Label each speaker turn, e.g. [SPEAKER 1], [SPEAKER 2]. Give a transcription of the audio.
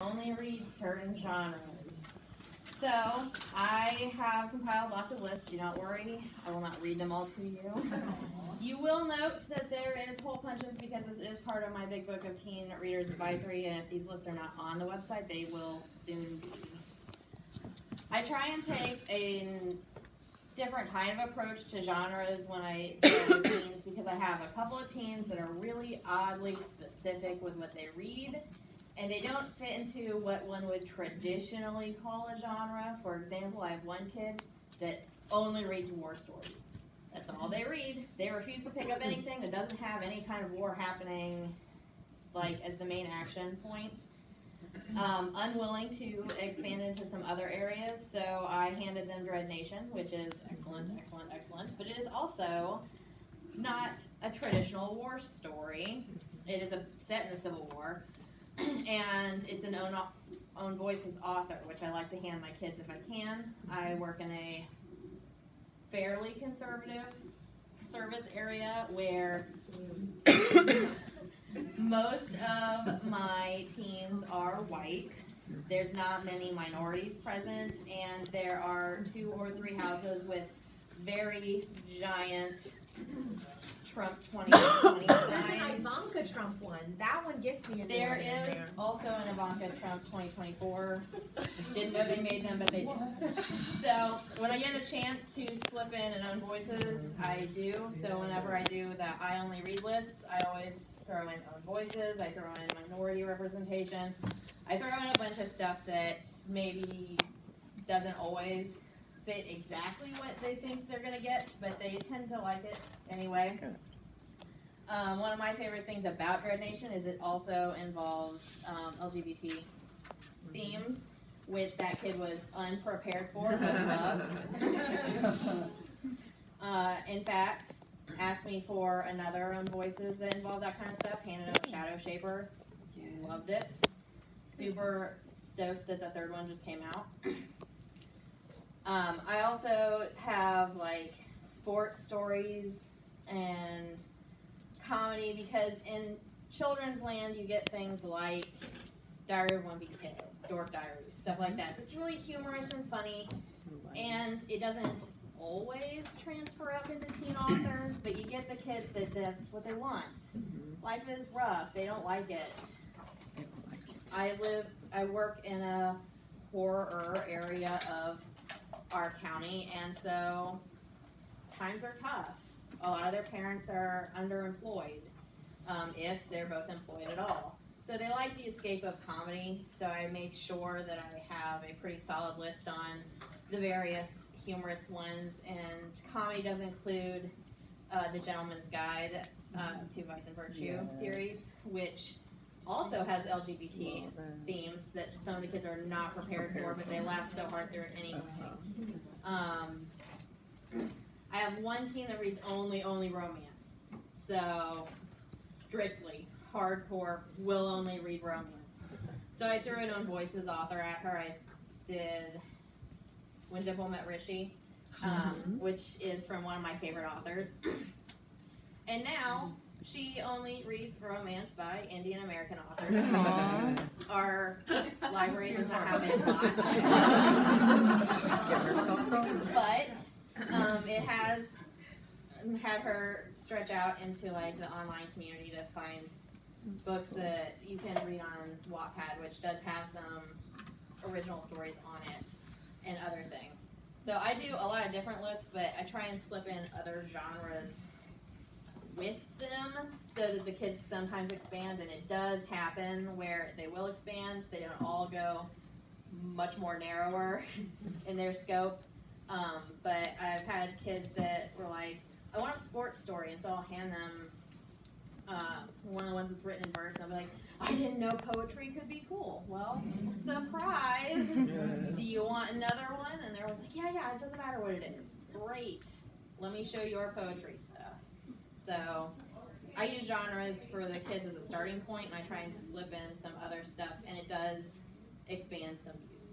[SPEAKER 1] only read certain genres. So I have compiled lots of lists. Do not worry, I will not read them all to you. You will note that there is hole punches because this is part of my big book of teen readers advisory, and if these lists are not on the website, they will soon be. I try and take a different kind of approach to genres when I do teens, because I have a couple of teens that are really oddly specific with what they read, and they don't fit into what one would traditionally call a genre. For example, I have one kid that only reads war stories. That's all they read. They refuse to pick up anything that doesn't have any kind of war happening, like, as the main action point. Unwilling to expand into some other areas, so I handed them Dread Nation, which is excellent, excellent, excellent, but it is also not a traditional war story. It is set in the Civil War, and it's an own voices author, which I like to hand my kids if I can. I work in a fairly conservative service area where most of my teens are white. There's not many minorities present, and there are 2 or 3 houses with very giant Trump 2020 signs.
[SPEAKER 2] Ivanka Trump one. That one gets me.
[SPEAKER 1] There is also an Ivanka Trump 2024. Didn't know they made them, but they did. So when I get a chance to slip in and own voices, I do. So whenever I do the I only read lists, I always throw in own voices. I throw in minority representation. I throw in a bunch of stuff that maybe doesn't always fit exactly what they think they're gonna get, but they tend to like it anyway. One of my favorite things about Dread Nation is it also involves LGBT themes, which that kid was unprepared for but loved. In fact, asked me for another own voices that involve that kind of stuff. Handed up Shadow Shaper, loved it. Super stoked that the 3rd one just came out. I also have like sports stories and comedy, because in children's land you get things like Diary of Wimpy Kid, Dork Diaries, stuff like that. It's really humorous and funny, and it doesn't always transfer up into teen authors, but you get the kids that's what they want. Life is rough, they don't like it. I work in a poorer area of our county, and so times are tough. A lot of their parents are underemployed, if they're both employed at all. So they like the escape of comedy, so I make sure that I have a pretty solid list on the various humorous ones, and comedy does include the Gentleman's Guide to Vice and Virtue series, which also has LGBT themes that some of the kids are not prepared for, but they laugh so hard through it anyway. I have one teen that reads only romance. So strictly hardcore, will only read romance. So I threw an own voices author at her. I did When Dipple Met Rishi, which is from one of my favorite authors. And now she only reads romance by Indian American authors. Aww. Our library does not have a lot. But it has had her stretch out into like the online community to find books that you can read on Wattpad, which does have some original stories on it and other things. So I do a lot of different lists, but I try and slip in other genres with them so that the kids sometimes expand, and it does happen where they will expand. They don't all go much more narrower in their scope, but I've had kids that were like, I want a sports story, and so I'll hand them one of the ones that's written in verse, and I'll be like, I didn't know poetry could be cool. Well, surprise! Do you want another one? And everyone's like, yeah, it doesn't matter what it is. Great. Let me show you our poetry stuff. So I use genres for the kids as a starting point, and I try and slip in some other stuff, and it does expand some views.